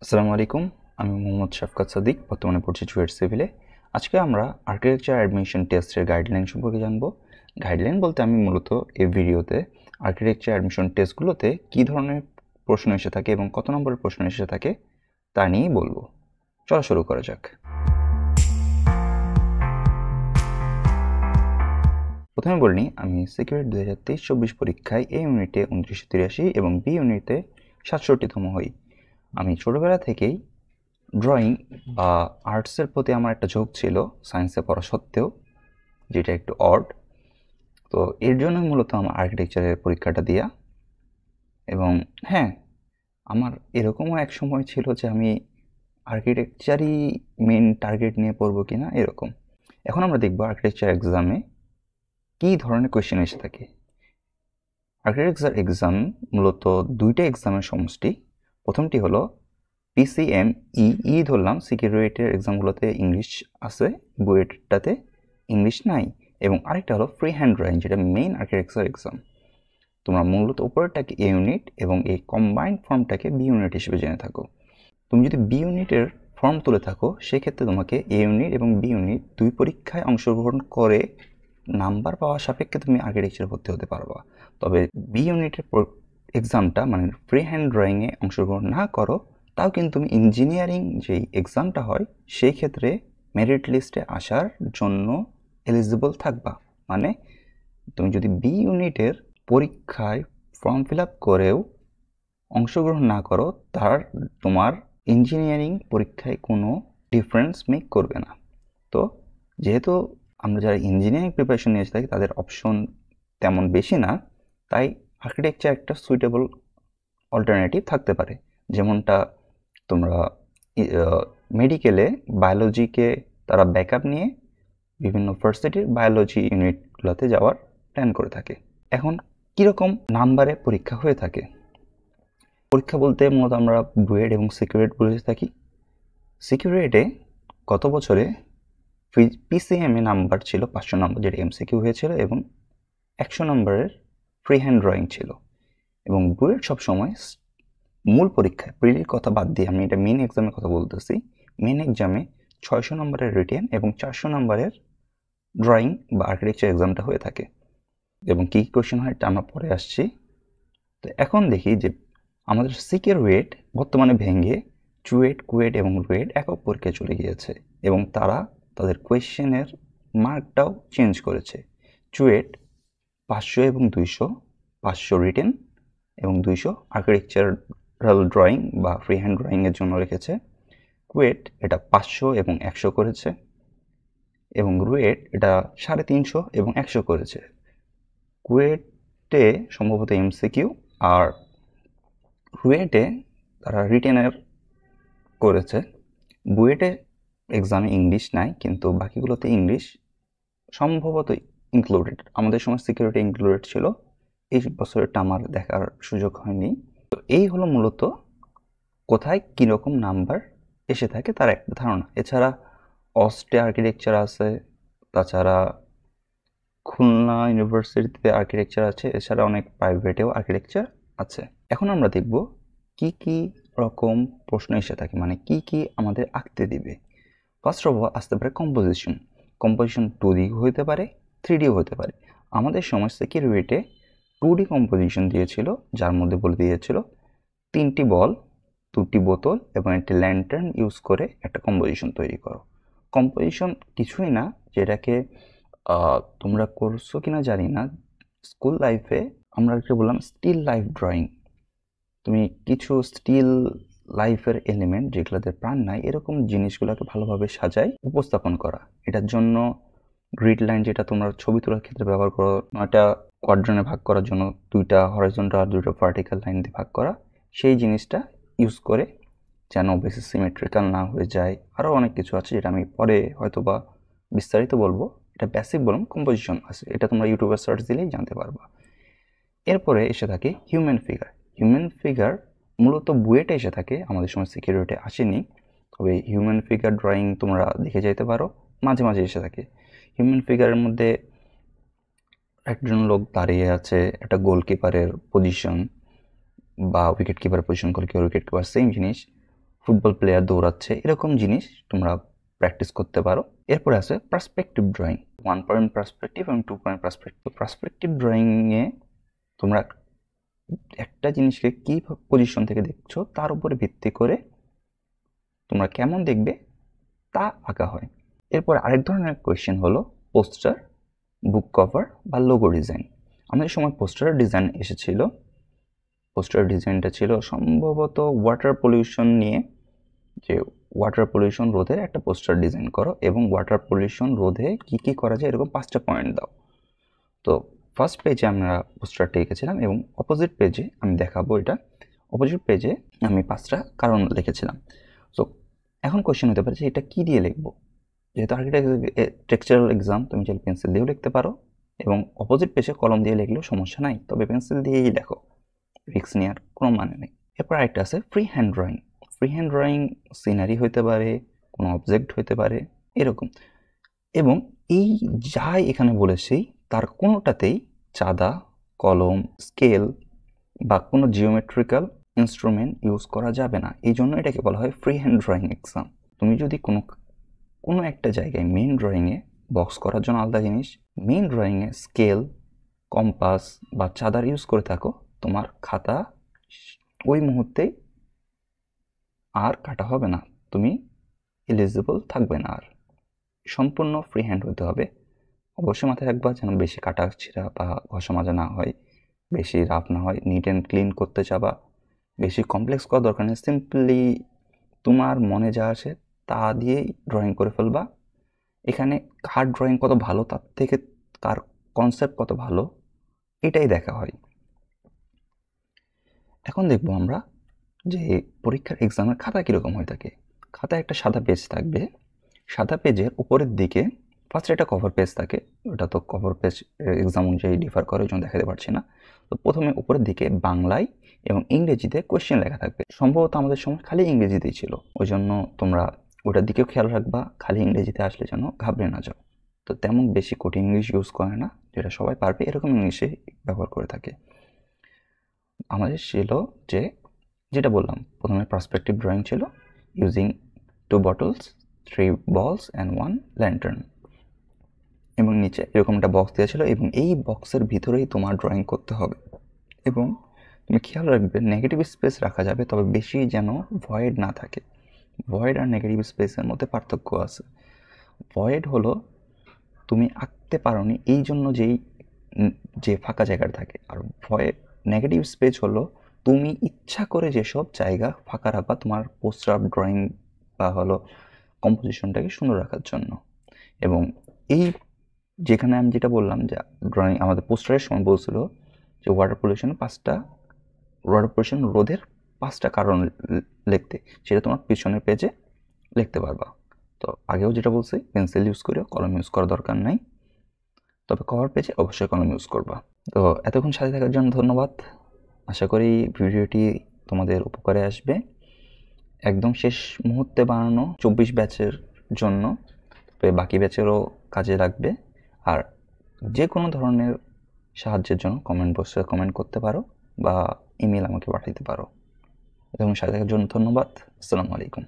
আসসালামু আলাইকুম। আমি মোহাম্মদ শাফকাত সাদিক, বর্তমানে পড়ছি চুয়েট সিভিলে। আজকে আমরা আর্কিটেকচার অ্যাডমিশন টেস্টের গাইডলাইন সম্পর্কে জানব। গাইডলাইন বলতে আমি মূলত এই ভিডিওতে আর্কিটেকচার অ্যাডমিশন টেস্টগুলোতে কী ধরনের প্রশ্ন এসে থাকে এবং কত নম্বরের প্রশ্ন এসে থাকে তা নিয়েই বলবো। চলো শুরু করা যাক। প্রথমে বলে নিই, আমি সিকিউরিটি 2023-24 পরীক্ষায় এ ইউনিটে 2983 এবং বি ইউনিটে 67তম হই। আমি ছোটোবেলা থেকেই ড্রয়িং বা আর্টসের প্রতি আমার একটা ঝোঁক ছিল সায়েন্সে পড়া সত্ত্বেও, যেটা একটু অড। তো এর জন্য মূলত আমার আর্কিটেকচারের পরীক্ষাটা দেওয়া। এবং হ্যাঁ, আমার এরকমও এক সময় ছিল যে আমি আর্কিটেকচারই মেন টার্গেট নিয়ে পড়বো কিনা এরকম। এখন আমরা দেখব আর্কিটেকচার এক্সামে কী ধরনের কোয়েশ্চেন এসে থাকে। আর্কিটেকচার এক্সাম মূলত দুইটা এক্সামের সমষ্টি। প্রথমটি হলো পিসিএম ই ধরলাম, সিকিউরিটির এক্সামগুলোতে ইংলিশ আছে, বুয়েটটাতে ইংলিশ নাই। এবং আরেকটা হলো ফ্রি হ্যান্ড ড্রয়িং, যেটা মেইন আর্কিটেকচার এক্সাম। তোমরা মূলত উপরেরটাকে এ ইউনিট এবং এই কম্বাইন্ড ফর্মটাকে বি ইউনিট হিসেবে জেনে থাকো। তুমি যদি বি ইউনিটের ফর্ম তুলে থাকো, সেক্ষেত্রে তোমাকে এ ইউনিট এবং বি ইউনিট দুই পরীক্ষায় অংশগ্রহণ করে নাম্বার পাওয়া সাপেক্ষে তুমি আর্কিটেকচারে ভর্তি হতে পারবা। তবে বি ইউনিটের এক্সামটা মানে ফ্রি হ্যান্ড ড্রয়িংয়ে অংশগ্রহণ না করো, তাও কিন্তু তুমি ইঞ্জিনিয়ারিং যেই এক্সামটা হয় সেই ক্ষেত্রে মেরিট লিস্টে আসার জন্য এলিজিবল থাকবা। মানে তুমি যদি বি ইউনিটের পরীক্ষায় ফর্ম ফিল আপ করেও অংশগ্রহণ না করো, তোমার ইঞ্জিনিয়ারিং পরীক্ষায় কোনো ডিফারেন্স মেক করবে না। তো যেহেতু আমরা যারা ইঞ্জিনিয়ারিং প্রিপারেশন নিয়ে থাকি তাদের অপশন তেমন বেশি না, তাই আর্কিটেকচার একটা সুইটেবল অল্টারনেটিভ থাকতে পারে। যেমনটা তোমরা মেডিকেলে বায়োলজিকে তারা ব্যাকআপ নিয়ে বিভিন্ন ভার্সিটির বায়োলজি ইউনিটগুলোতে যাওয়ার প্ল্যান করে থাকে। এখন কীরকম নাম্বারে পরীক্ষা হয়ে থাকে? পরীক্ষা বলতে মূলত আমরা বুয়েট এবং সিকিউরিট বুঝে থাকি। সিকিউরিটে গত বছরে পিসিএমএ নাম্বার ছিল 500 নম্বর, যেটা এমসিকিউ হয়েছিল, এবং 100 নম্বরের ফ্রি হ্যান্ড ড্রয়িং ছিল। এবং বুয়েট সবসময় মূল পরীক্ষায়, প্রিলির কথা বাদ দিয়ে আমি এটা মেন এক্সামের কথা বলতেছি, মেন এক্সামে 600 নম্বরের রিটেন এবং 400 নম্বরের ড্রয়িং বা আর্কিটেকচার এক্সামটা হয়ে থাকে। এবং কী কোয়েশ্চেন হয় এটা আমরা পরে আসছি। তো এখন দেখি যে আমাদের সিকিউরিট বর্তমানে ভেঙে চুয়েট, কুয়েট এবং রুয়েট একক পরীক্ষায় চলে গিয়েছে এবং তারা তাদের কোয়েশ্চেনের মার্কটাও চেঞ্জ করেছে। চুয়েট 500 এবং 200, 500 রিটেন এবং 200 আর্কিটেকচারাল ড্রয়িং বা ফ্রি হ্যান্ড ড্রয়িংয়ের জন্য রেখেছে। কুয়েট এটা 500 এবং 100 করেছে এবং রুয়েট এটা 350 এবং 100 করেছে। কুয়েটে সম্ভবত এমসিকিউ আর রুয়েটে তারা রিটেনের করেছে। বুয়েটে এক্সামে ইংলিশ নাই, কিন্তু বাকিগুলোতে ইংলিশ সম্ভবত ইনক্লুডেড। আমাদের সময় সিকিউরিটি ইনক্লুডেড ছিল, এই বছরটা আমার দেখার সুযোগ হয়নি। তো এই হলো মূলত কোথায় কীরকম নাম্বার এসে থাকে তার একটা ধারণা। এছাড়া অস্টে আর্কিটেকচার আছে, তাছাড়া খুলনা ইউনিভার্সিটিতে আর্কিটেকচার আছে, এছাড়া অনেক প্রাইভেটেও আর্কিটেকচার আছে। এখন আমরা দেখব কি কি রকম প্রশ্ন এসে থাকে, মানে কি কি আমাদের আঁকতে দিবে। ফার্স্ট অফ অল আসতে পারে কম্পোজিশন। কম্পোজিশন 2D হতে পারে, 3D হতে পারে। আমাদের সময় সিকিউরিটিতে 2D কম্পোজিশন দিয়েছিল, যার মধ্যে বলে দিয়েছিল 3টি বল, 2টি বোতল এবং একটি ল্যান্টার্ন ইউজ করে একটা কম্পোজিশন তৈরি করো। কম্পোজিশন কিছুই না, যেটাকে তোমরা করছো কিনা জানি না, স্কুল লাইফে আমরা বললাম স্টিল লাইফ ড্রয়িং। তুমি কিছু স্টিল লাইফের এলিমেন্ট যেগুলোতে প্রাণ নাই, এরকম জিনিসগুলোকে ভালোভাবে সাজাই উপস্থাপন করা। এটার জন্য গ্রিড লাইন, যেটা তোমরা ছবি তোলার ক্ষেত্রে ব্যবহার করো, এটা কোয়াড্রানে ভাগ করার জন্য 2টা হরাইজন্টাল আর 2টা ভার্টিক্যাল লাইন দিয়ে ভাগ করা, সেই জিনিসটা ইউজ করে যেন বেশি সিমেট্রিক্যাল না হয়ে যায়। আরও অনেক কিছু আছে যেটা আমি পরে হয়তো বা বিস্তারিত বলবো। এটা বেসিক বললাম, কম্পোজিশন আছে, এটা তোমরা ইউটিউবে সার্চ দিলেই জানতে পারবা। এরপরে এসে থাকে হিউম্যান ফিগার। হিউম্যান ফিগার মূলত বুয়েটে এসে থাকে, আমাদের সময় সিকিউরিটি আসেনি। তবে হিউম্যান ফিগার ড্রয়িং তোমরা দেখে যাইতে পারো, মাঝে মাঝে এসে থাকে। হিউম্যান ফিগারের মধ্যে একজন লোক দাঁড়িয়ে আছে, একটা গোলকিপারের পজিশন বা উইকেট কিপারের position, goalkeeper wicket keeper same জিনিস। ফুটবল প্লেয়ার দৌড়াচ্ছে, এরকম জিনিস তোমরা প্র্যাকটিস করতে পারো। এরপরে আছে পার্সপেক্টিভ ড্রয়িং, 1 পয়েন্ট পার্সপেক্টিভ এবং 2 পয়েন্ট পার্সপেক্টিভ। পার্সপেক্টিভ ড্রয়িংয়ে তোমরা একটা জিনিসকে কী পজিশন থেকে দেখছো তার উপরে ভিত্তি করে তোমরা কেমন দেখবে তা আঁকা হয়। এরপর আরেক ধরনের কোয়েশ্চেন হলো পোস্টার, বুক কভার বা লোগো ডিজাইন। আমাদের সময় পোস্টারের ডিজাইন এসেছিল। পোস্টার ডিজাইনটা ছিল সম্ভবত ওয়াটার পলিউশন নিয়ে, যে ওয়াটার পলিউশন রোধের একটা পোস্টার ডিজাইন করো এবং ওয়াটার পলিউশন রোধে কী কী করা যায় এরকম 5টা পয়েন্ট দাও। তো ফার্স্ট পেজে আমরা পোস্টারটা এঁকেছিলাম এবং অপোজিট পেজে আমি দেখাবো এটা। অপোজিট পেজে আমি 5টা কারণ লিখেছিলাম। সো এখন কোয়েশ্চেন হতে পারে যে এটা কী দিয়ে লিখবো। যেহেতু টেক্সচারাল এক্সাম, তুমি চাইলে পেন্সিল দিয়েও লিখতে পারো এবং অপোজিট পেজে কলম দিয়ে লিখলেও সমস্যা নাই, তবে পেন্সিল দিয়েই লেখো, রিস্ক নেওয়ার কোনো মানে নেই। এরপর আরেকটা আছে free hand drawing. Free hand drawing scenery হইতে পারে, কোনো অবজেক্ট হইতে পারে, এরকম। এবং এই যাই এখানে বলেছি তার কোনোটাতেই চাঁদা, কলম, স্কেল বা কোনো জিওমেট্রিক্যাল ইনস্ট্রুমেন্ট ইউজ করা যাবে না। এই জন্য এটাকে বলা হয় ফ্রি হ্যান্ড ড্রয়িং এক্সাম। তুমি যদি কোনো একটা জায়গায় মেইন ড্রয়িংয়ে বক্স করার জন্য আলাদা জিনিস, মেইন ড্রয়িংয়ে স্কেল, কম্পাস বা চাঁদার ইউজ করে থাকো, তোমার খাতা ওই মুহূর্তেই আর কাটা হবে না, তুমি এলিজিবল থাকবে না। আর সম্পূর্ণ ফ্রি হ্যান্ড হতে হবে। অবশ্যই মাথায় রাখবা যেন বেশি কাটা ছিঁড়া বা ঘষা মাজা না হয়, বেশি রাফ না হয়। নিট অ্যান্ড ক্লিন করতে চাবা, বেশি কমপ্লেক্স করা দরকার নেই, সিম্পলি তোমার মনে যা আসে তা দিয়েই ড্রয়িং করে ফেলবা। এখানে কার ড্রয়িং কত ভালো তার থেকে কার কনসেপ্ট কত ভালো এটাই দেখা হয়। এখন দেখবো আমরা যে পরীক্ষার এক্সামের খাতা কীরকম হয়ে থাকে। খাতায় একটা সাদা পেজ থাকবে, সাদা পেজের উপরের দিকে ফার্স্ট একটা কভার পেজ থাকে, ওটা তো কভার পেজ এক্সাম অনুযায়ী ডিফার করে, ওই জন্য দেখাতে পারছি না। তো প্রথমে উপরের দিকে বাংলায় এবং ইংরেজিতে কোয়েশ্চেন লেখা থাকবে। সম্ভবত আমাদের সময় খালি ইংরেজিতেই ছিল, ওই জন্য তোমরা ওটার দিকেও খেয়াল রাখবা, খালি ইংরেজিতে আসলে যেন ঘাবড়ে না যাও। তো তেমন বেশি কঠিন ইংলিশ ইউজ করে না, যেটা সবাই পারবে এরকম ইংলিশে ব্যবহার করে থাকে। আমাদের ছিল যে যেটা বললাম প্রথমে পার্সপেক্টিভ ড্রয়িং ছিল, using 2 bottles, 3 balls and 1 lantern, এবং নিচে এরকম একটা বক্স দেওয়া ছিল এবং এই বক্সের ভিতরেই তোমার ড্রয়িং করতে হবে। এবং তুমি খেয়াল রাখবে নেগেটিভ স্পেস রাখা যাবে, তবে বেশি যেন ভয়েড না থাকে। ভয়েড আর নেগেটিভ স্পেসের মধ্যে পার্থক্য আছে। ভয়েড হলো তুমি আঁকতে পারোনি এই জন্য যে ফাঁকা জায়গাটা থাকে, আর নেগেটিভ স্পেস হলো তুমি ইচ্ছা করে যেসব জায়গা ফাঁকা রাখবা তোমার পোস্টার ড্রয়িং বা হলো কম্পোজিশনটাকে সুন্দর রাখার জন্য। এবং এই যেখানে আমি যেটা বললাম যে ড্রয়িং আমাদের পোস্টারের সময় বলছিল যে ওয়াটার পলিউশন রোধের 5টা কারণ লিখতে, সেটা তোমার পিছনের পেজে লিখতে পারবা। তো আগেও যেটা বলছি পেন্সিল ইউজ করিও, কলম ইউজ করার দরকার নাই, তবে কভার পেজে অবশ্যই কলম ইউজ করবা। তো এতক্ষণ সাথে থাকার জন্য ধন্যবাদ। আশা করি ভিডিওটি তোমাদের উপকারে আসবে। একদম শেষ মুহূর্তে বানানো 24 ব্যাচের জন্য, তবে বাকি ব্যাচেরও কাজে লাগবে। আর যে কোনো ধরনের সাহায্যের জন্য কমেন্ট বক্সে কমেন্ট করতে পারো বা ইমেল আমাকে পাঠাতে পারো। এবং সাথে থাকার জন্য ধন্যবাদ। আসসালামু আলাইকুম।